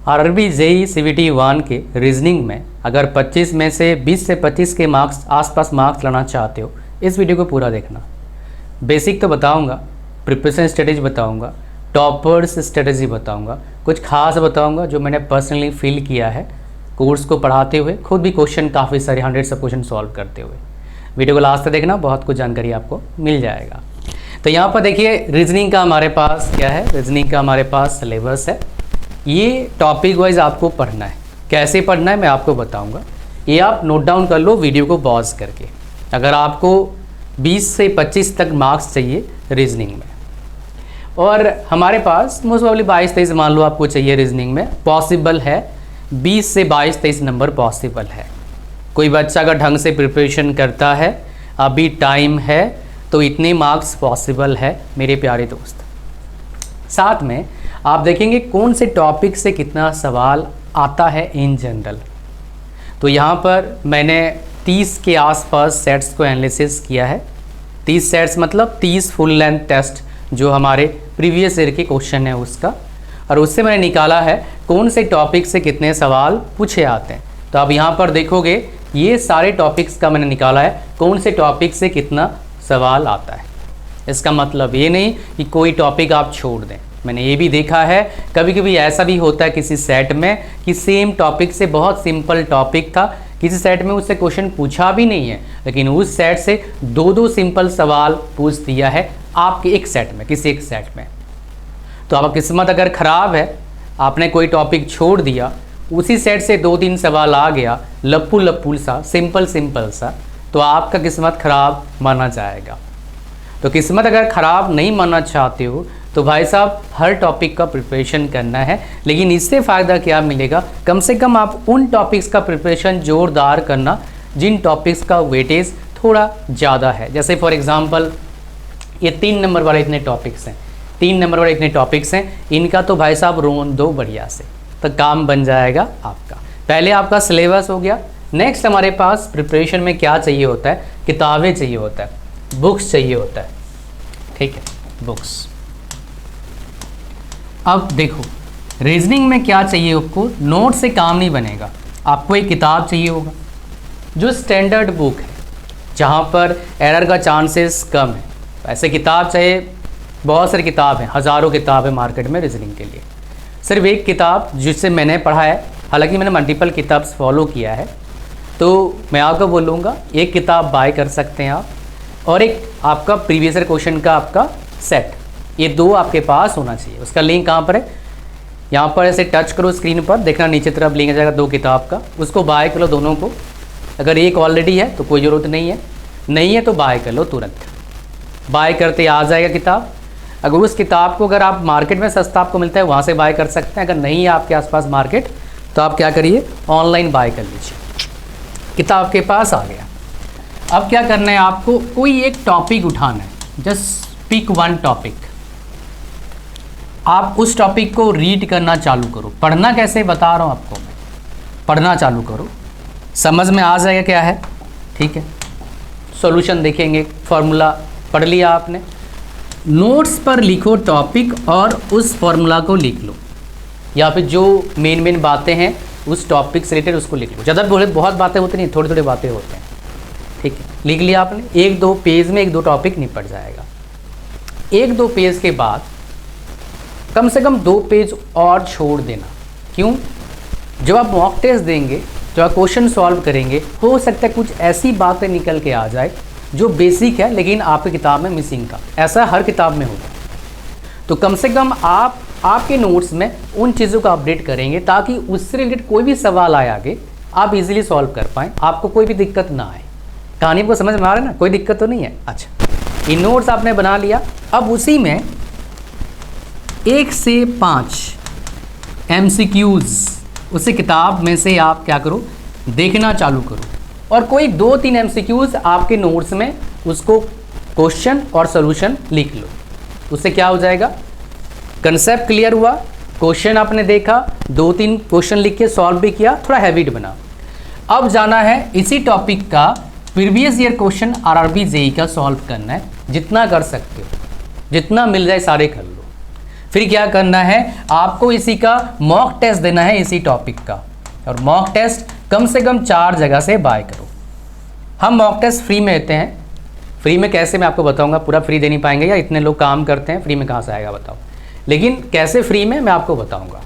RRB JE CVT 1 के reasoning में अगर 25 में से 20 से 25 के मार्क्स आसपास मार्क्स लाना चाहते हो, इस वीडियो को पूरा देखना। बेसिक तो बताऊंगा, प्रिपरेशन स्ट्रेटेजी बताऊंगा, टॉपर्स स्ट्रेटेजी बताऊंगा, कुछ खास बताऊंगा जो मैंने पर्सनली फील किया है कोर्स को पढ़ाते हुए, खुद भी क्वेश्चन काफ़ी सारे 100 सब क्वेश्चन सॉल्व करते हुए। वीडियो को लास्ट तक देखना, बहुत कुछ जानकारी आपको मिल जाएगा। तो यहाँ पर देखिए रीजनिंग का हमारे पास क्या है, रीजनिंग का हमारे पास सिलेबस है। ये टॉपिक वाइज आपको पढ़ना है, कैसे पढ़ना है मैं आपको बताऊंगा। ये आप नोट डाउन कर लो वीडियो को पॉज करके। अगर आपको 20 से 25 तक मार्क्स चाहिए रीजनिंग में, और हमारे पास मोस्ट प्रोबेबली 22-23 मान लो आपको चाहिए रीजनिंग में, पॉसिबल है 20 से 22-23 नंबर पॉसिबल है। कोई बच्चा अगर ढंग से प्रिपरेशन करता है, अभी टाइम है, तो इतने मार्क्स पॉसिबल है मेरे प्यारे दोस्त। साथ में आप देखेंगे कौन से टॉपिक से कितना सवाल आता है इन जनरल। तो यहाँ पर मैंने 30 के आसपास सेट्स को एनालिसिस किया है। 30 सेट्स मतलब 30 फुल लेंथ टेस्ट जो हमारे प्रीवियस ईयर के क्वेश्चन है उसका, और उससे मैंने निकाला है कौन से टॉपिक से कितने सवाल पूछे आते हैं। तो आप यहाँ पर देखोगे ये सारे टॉपिक्स का मैंने निकाला है कौन से टॉपिक से कितना सवाल आता है। इसका मतलब ये नहीं कि कोई टॉपिक आप छोड़ दें। मैंने ये भी देखा है कभी कभी ऐसा भी होता है किसी सेट में कि सेम टॉपिक से, बहुत सिंपल टॉपिक था, किसी सेट में उससे क्वेश्चन पूछा भी नहीं है, लेकिन उस सेट से दो सिंपल सवाल पूछ दिया है आपके एक सेट में, किसी एक सेट में। तो आपकी किस्मत अगर ख़राब है, आपने कोई टॉपिक छोड़ दिया, उसी सेट से 2-3 सवाल आ गया लप्पू लप्पू सा, सिंपल सा, तो आपका किस्मत ख़राब माना जाएगा। तो किस्मत अगर ख़राब नहीं मानना चाहते हो तो भाई साहब हर टॉपिक का प्रिपरेशन करना है। लेकिन इससे फ़ायदा क्या मिलेगा, कम से कम आप उन टॉपिक्स का प्रिपरेशन ज़ोरदार करना जिन टॉपिक्स का वेटेज थोड़ा ज़्यादा है। जैसे फॉर एग्ज़ाम्पल ये 3 नंबर वाले इतने टॉपिक्स हैं, 3 नंबर वाले इतने टॉपिक्स हैं, इनका तो भाई साहब रोन दो बढ़िया से, तो काम बन जाएगा आपका। पहले आपका सिलेबस हो गया। नेक्स्ट हमारे पास प्रिपरेशन में क्या चाहिए होता है, किताबें चाहिए होता है, बुक्स चाहिए होता है, ठीक है, बुक्स। अब देखो रीजनिंग में क्या चाहिए आपको, नोट से काम नहीं बनेगा, आपको एक किताब चाहिए होगा जो स्टैंडर्ड बुक है, जहाँ पर एरर का चांसेस कम है। ऐसे किताब चाहिए, बहुत सारी किताब हैं, हज़ारों किताब है मार्केट में रीजनिंग के लिए। सिर्फ एक किताब जिससे मैंने पढ़ा है, हालांकि मैंने मल्टीपल किताब्स फॉलो किया है, तो मैं आपको बोलूँगा एक किताब बाय कर सकते हैं आप, और एक आपका प्रीवियस ईयर क्वेश्चन का आपका सेट, ये 2 आपके पास होना चाहिए। उसका लिंक कहाँ पर है, यहाँ पर ऐसे टच करो स्क्रीन पर, देखना नीचे तरफ लिंक आ जाएगा 2 किताब का, उसको बाय कर लो दोनों को। अगर एक ऑलरेडी है तो कोई ज़रूरत नहीं है तो बाय कर लो, तुरंत बाय करते आ जाएगा किताब। अगर उस किताब को अगर आप मार्केट में सस्ता आपको मिलता है वहाँ से बाय कर सकते हैं, अगर नहीं है आपके आसपास मार्केट तो आप क्या करिए ऑनलाइन बाय कर लीजिए। किताब के पास आ गया। अब क्या करना है आपको, कोई एक टॉपिक उठाना है, जस्ट पिक वन टॉपिक। आप उस टॉपिक को रीड करना चालू करो। पढ़ना कैसे बता रहा हूँ आपको मैं, पढ़ना चालू करो, समझ में आ जाएगा क्या है, ठीक है। सॉल्यूशन देखेंगे, फॉर्मूला पढ़ लिया आपने, नोट्स पर लिखो टॉपिक और उस फॉर्मूला को लिख लो, या फिर जो मेन बातें हैं उस टॉपिक से रिलेटेड उसको लिख लो। ज़्यादा बहुत बातें होती नहीं, थोड़ी बातें होते हैं, ठीक है। लिख लिया आपने, 1-2 पेज में 1-2 टॉपिक निपट जाएगा। 1-2 पेज के बाद कम से कम 2 पेज और छोड़ देना। क्यों, जब आप मॉक टेस्ट देंगे, जब आप क्वेश्चन सॉल्व करेंगे, हो सकता है कुछ ऐसी बातें निकल के आ जाए जो बेसिक है लेकिन आपकी किताब में मिसिंग था। ऐसा हर किताब में होगा। तो कम से कम आप आपके नोट्स में उन चीज़ों को अपडेट करेंगे ताकि उससे रिलेटेड कोई भी सवाल आए आगे आप इजीली सॉल्व कर पाएँ, आपको कोई भी दिक्कत ना आए। कहानी को समझ में आ रहा है ना, कोई दिक्कत तो नहीं है। अच्छा, इन नोट्स आपने बना लिया। अब उसी में 1 से 5 MCQs उसी किताब में से आप क्या करो, देखना चालू करो, और कोई 2-3 MCQs आपके नोट्स में उसको क्वेश्चन और सॉल्यूशन लिख लो। उससे क्या हो जाएगा, कंसेप्ट क्लियर हुआ, क्वेश्चन आपने देखा, 2-3 क्वेश्चन लिख के सॉल्व भी किया, थोड़ा हैबिट बना। अब जाना है इसी टॉपिक का previous year question RRB JE का सॉल्व करना है, जितना कर सकते हो, जितना मिल जाए सारे कर लो। फिर क्या करना है, आपको इसी का मॉक टेस्ट देना है इसी टॉपिक का, और मॉक टेस्ट कम से कम 4 जगह से बाय करो। हम मॉक टेस्ट फ्री में देते हैं। फ्री में कैसे मैं आपको बताऊंगा, पूरा फ्री दे नहीं पाएंगे, या इतने लोग काम करते हैं, फ्री में कहाँ से आएगा बताओ। लेकिन कैसे फ्री में मैं आपको बताऊंगा।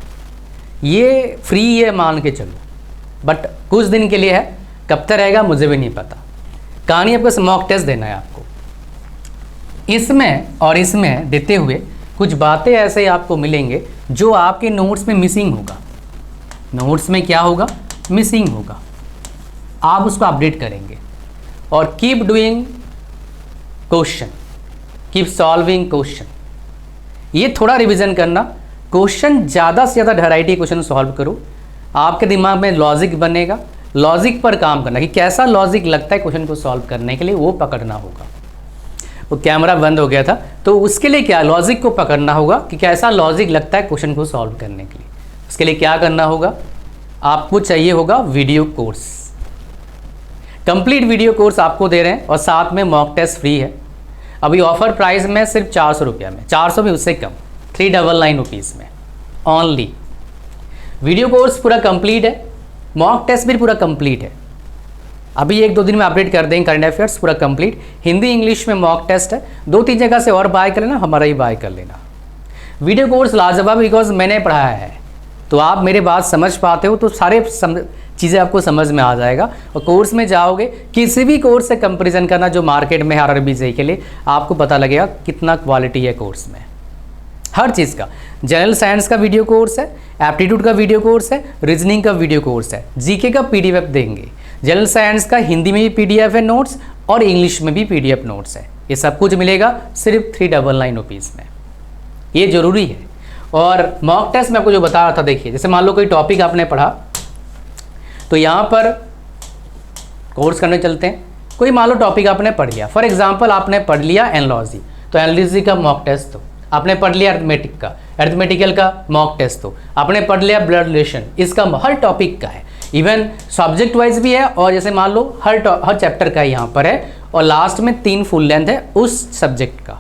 ये फ्री है मान के चलो, बट कुछ दिन के लिए है, कब तक रहेगा मुझे भी नहीं पता। कहानी आपको मॉक टेस्ट देना है आपको। इसमें और इसमें देते हुए कुछ बातें ऐसे आपको मिलेंगे जो आपके नोट्स में मिसिंग होगा। नोट्स में क्या होगा, मिसिंग होगा, आप उसको अपडेट करेंगे। और keep doing question, keep solving question, ये थोड़ा रिवीजन करना। क्वेश्चन ज़्यादा से ज़्यादा वैरायटी क्वेश्चन सॉल्व करो, आपके दिमाग में लॉजिक बनेगा। लॉजिक पर काम करना कि कैसा लॉजिक लगता है क्वेश्चन को सॉल्व करने के लिए, वो पकड़ना होगा। वो कैमरा बंद हो गया था, तो उसके लिए क्या लॉजिक को पकड़ना होगा कि कैसा लॉजिक लगता है क्वेश्चन को सॉल्व करने के लिए। उसके लिए क्या करना होगा, आपको चाहिए होगा video course. Complete video course आपको दे रहे हैं, और साथ में मॉक टेस्ट फ्री है। अभी ऑफर प्राइस में सिर्फ 400 रुपया में, 400 भी उससे कम, 399 रुपीज़ में ओनली। वीडियो कोर्स पूरा कंप्लीट है, मॉक टेस्ट भी पूरा कंप्लीट है। अभी 1-2 दिन में अपडेट कर देंगे करंट अफेयर्स पूरा कंप्लीट। हिंदी इंग्लिश में मॉक टेस्ट है, 2-3 जगह से और बाय कर लेना, हमारा ही बाय कर लेना। वीडियो कोर्स लाजवाब, बिकॉज मैंने पढ़ाया है, तो आप मेरे बात समझ पाते हो, तो सारे चीज़ें आपको समझ में आ जाएगा। और कोर्स में जाओगे, किसी भी कोर्स से कंपैरिजन करना जो मार्केट में है RRBJ के लिए, आपको पता लगेगा कितना क्वालिटी है कोर्स में, हर चीज़ का। जनरल साइंस का वीडियो कोर्स है, एप्टीट्यूड का वीडियो कोर्स है, रीजनिंग का वीडियो कोर्स है, जीके का PDF देंगे। जनरल साइंस का हिंदी में भी PDF है नोट्स, और इंग्लिश में भी PDF नोट्स है। ये सब कुछ मिलेगा सिर्फ 399 रुपीज़ में, ये ज़रूरी है। और मॉक टेस्ट में आपको जो बता रहा था, देखिए जैसे मान लो कोई टॉपिक आपने पढ़ा, तो यहाँ पर कोर्स करने चलते हैं। कोई मान लो टॉपिक आपने पढ़ लिया, फॉर एग्जांपल आपने पढ़ लिया एनालॉजी, तो एनालॉजी का मॉक टेस्ट दो। आपने पढ़ लिया अरिथमेटिक का, अरिथमेटिकल का मॉक टेस्ट दो। आपने पढ़ लिया ब्लड रिलेशन, इसका हर टॉपिक का है, इवन सब्जेक्ट वाइज भी है, और जैसे मान लो हर चैप्टर का यहाँ पर है, और लास्ट में 3 फुल लेंथ है उस सब्जेक्ट का।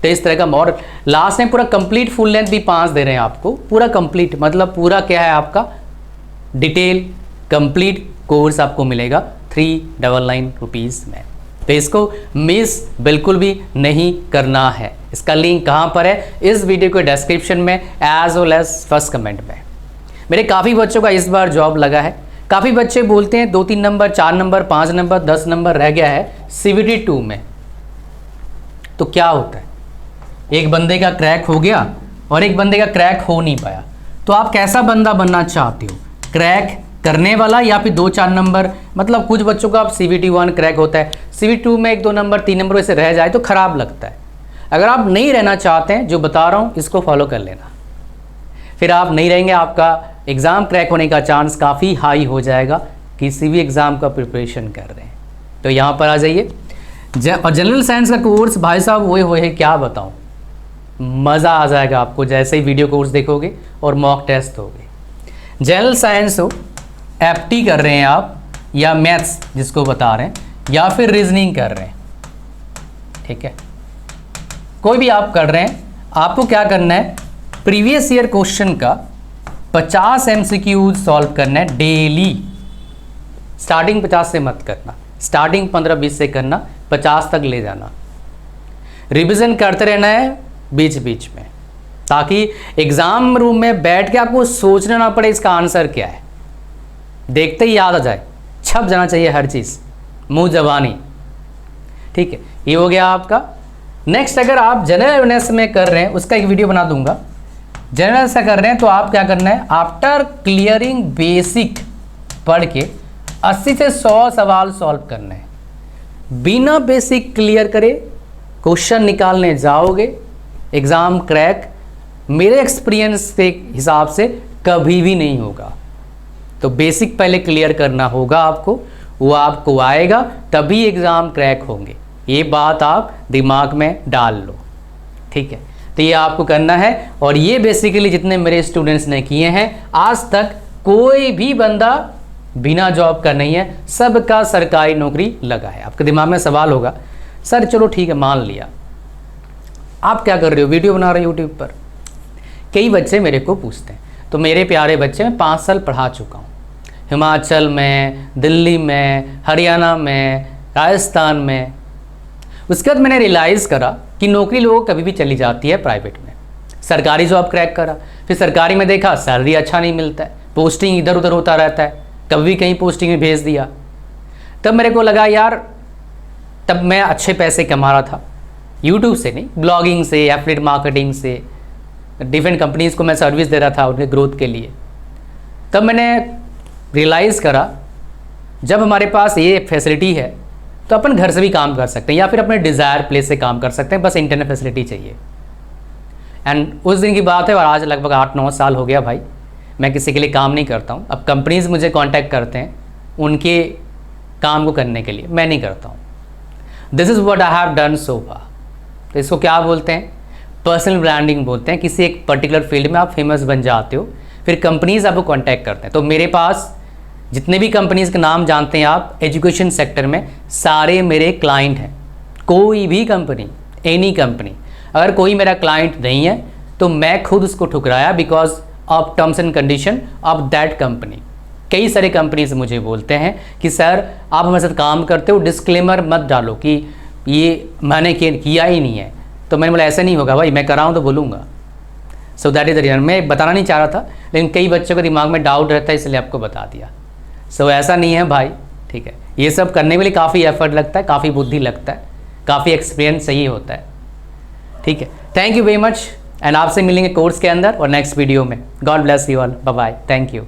तो इस तरह का, और लास्ट में पूरा कंप्लीट फुल लेंथ भी 5 दे रहे हैं आपको, पूरा कंप्लीट, मतलब पूरा क्या है आपका डिटेल कंप्लीट कोर्स आपको मिलेगा 399 रुपीज़ में। तो इसको मिस बिल्कुल भी नहीं करना है। इसका लिंक कहाँ पर है, इस वीडियो के डिस्क्रिप्शन में as well as first comment में। मेरे काफ़ी बच्चों का इस बार जॉब लगा है। काफ़ी बच्चे बोलते हैं 2-3 नंबर, 4 नंबर, 5 नंबर, 10 नंबर रह गया है CVT 2 में। तो क्या होता है, एक बंदे का क्रैक हो गया और एक बंदे का क्रैक हो नहीं पाया। तो आप कैसा बंदा बनना चाहते हो, क्रैक करने वाला या फिर 2-4 नंबर? मतलब कुछ बच्चों का आप CVT 1 क्रैक होता है, CVT 2 में 1-2 नंबर, 3 नंबर वैसे रह जाए तो खराब लगता है। अगर आप नहीं रहना चाहते हैं, जो बता रहा हूँ इसको फॉलो कर लेना, फिर आप नहीं रहेंगे, आपका एग्ज़ाम क्रैक होने का चांस काफ़ी हाई हो जाएगा, किसी भी एग्ज़ाम का प्रिपरेशन कर रहे हैं तो यहाँ पर आ जाइए। और जनरल साइंस का कोर्स भाई साहब वो है क्या बताऊँ, मज़ा आ जाएगा आपको जैसे ही वीडियो कोर्स देखोगे और मॉक टेस्ट होगे। जनरल साइंस हो, FT कर रहे हैं आप, या मैथ्स जिसको बता रहे हैं, या फिर रीजनिंग कर रहे हैं, ठीक है, कोई भी आप कर रहे हैं, आपको क्या करना है, प्रीवियस ईयर क्वेश्चन का 50 MCQ सॉल्व करना है डेली। स्टार्टिंग 50 से मत करना, स्टार्टिंग 15-20 से करना, 50 तक ले जाना। रिवीजन करते रहना है बीच बीच में, ताकि एग्ज़ाम रूम में बैठ के आपको सोचना ना पड़े इसका आंसर क्या है, देखते ही याद आ जाए, छप जाना चाहिए हर चीज़ मुंह जबानी, ठीक है। ये हो गया आपका। नेक्स्ट, अगर आप जनरल अवेयरनेस में कर रहे हैं, उसका एक वीडियो बना दूंगा। जनरल से कर रहे हैं तो आप क्या करना है, आफ्टर क्लियरिंग बेसिक पढ़ के 80 से 100 सवाल सॉल्व करना है। बिना बेसिक क्लियर करे क्वेश्चन निकालने जाओगे, एग्ज़ाम क्रैक मेरे एक्सपीरियंस के हिसाब से कभी भी नहीं होगा। तो बेसिक पहले क्लियर करना होगा आपको, वो आपको आएगा तभी एग्ज़ाम क्रैक होंगे। ये बात आप दिमाग में डाल लो, ठीक है। तो ये आपको करना है, और ये बेसिकली जितने मेरे स्टूडेंट्स ने किए हैं आज तक, कोई भी बंदा बिना जॉब का नहीं है, सबका सरकारी नौकरी लगा है। आपके दिमाग में सवाल होगा, सर चलो ठीक है मान लिया, आप क्या कर रहे हो, वीडियो बना रहे हो यूट्यूब पर, कई बच्चे मेरे को पूछते हैं, तो मेरे प्यारे बच्चे मैं 5 साल पढ़ा चुका हूँ, हिमाचल में, दिल्ली में, हरियाणा में, राजस्थान में। उसके बाद मैंने रियलाइज़ करा कि नौकरी लोगों को कभी भी चली जाती है प्राइवेट में। सरकारी जॉब क्रैक करा, फिर सरकारी में देखा सैलरी अच्छा नहीं मिलता है, पोस्टिंग इधर उधर होता रहता है, कभी कहीं पोस्टिंग में भेज दिया। तब मेरे को लगा यार, तब मैं अच्छे पैसे कमा रहा था, यूट्यूब से नहीं, ब्लॉगिंग से, एफिलिएट मार्केटिंग से, डिफरेंट कंपनीज़ को मैं सर्विस दे रहा था उनके ग्रोथ के लिए। तब मैंने रियलाइज़ करा जब हमारे पास ये फैसिलिटी है तो अपन घर से भी काम कर सकते हैं या फिर अपने डिज़ायर प्लेस से काम कर सकते हैं, बस इंटरनेट फैसिलिटी चाहिए। एंड उस दिन की बात है और आज लगभग 8-9 साल हो गया भाई, मैं किसी के लिए काम नहीं करता हूँ। अब कंपनीज़ मुझे कांटेक्ट करते हैं उनके काम को करने के लिए, मैं नहीं करता हूँ। This is what I have done so far. तो इसको क्या बोलते हैं? पर्सनल ब्रांडिंग बोलते हैं। किसी एक पर्टिकुलर फील्ड में आप फेमस बन जाते हो, फिर कंपनीज़ आपको कांटेक्ट करते हैं। तो मेरे पास जितने भी कंपनीज़ के नाम जानते हैं आप एजुकेशन सेक्टर में, सारे मेरे क्लाइंट हैं। कोई भी कंपनी, एनी कंपनी, अगर कोई मेरा क्लाइंट नहीं है तो मैं खुद उसको ठुकराया because of terms and condition of that company. कई सारे कंपनीज मुझे बोलते हैं कि सर आप हमारे साथ काम करते हो, डिस्क्लेमर मत डालो कि ये मैंने किया ही नहीं है। तो मैंने बोला ऐसा नहीं होगा भाई, मैं कराऊँ तो बोलूँगा। So that is the reason. मैं बताना नहीं चाह रहा था, लेकिन कई बच्चों के दिमाग में डाउट रहता है, इसलिए आपको बता दिया। सो ऐसा नहीं है भाई, ठीक है। ये सब करने के लिए काफ़ी एफर्ट लगता है, काफ़ी बुद्धि लगता है, काफ़ी एक्सपीरियंस चाहिए होता है, ठीक है। Thank you very much, and आपसे मिलेंगे कोर्स के अंदर और नेक्स्ट वीडियो में। God bless you all, bye bye, thank you.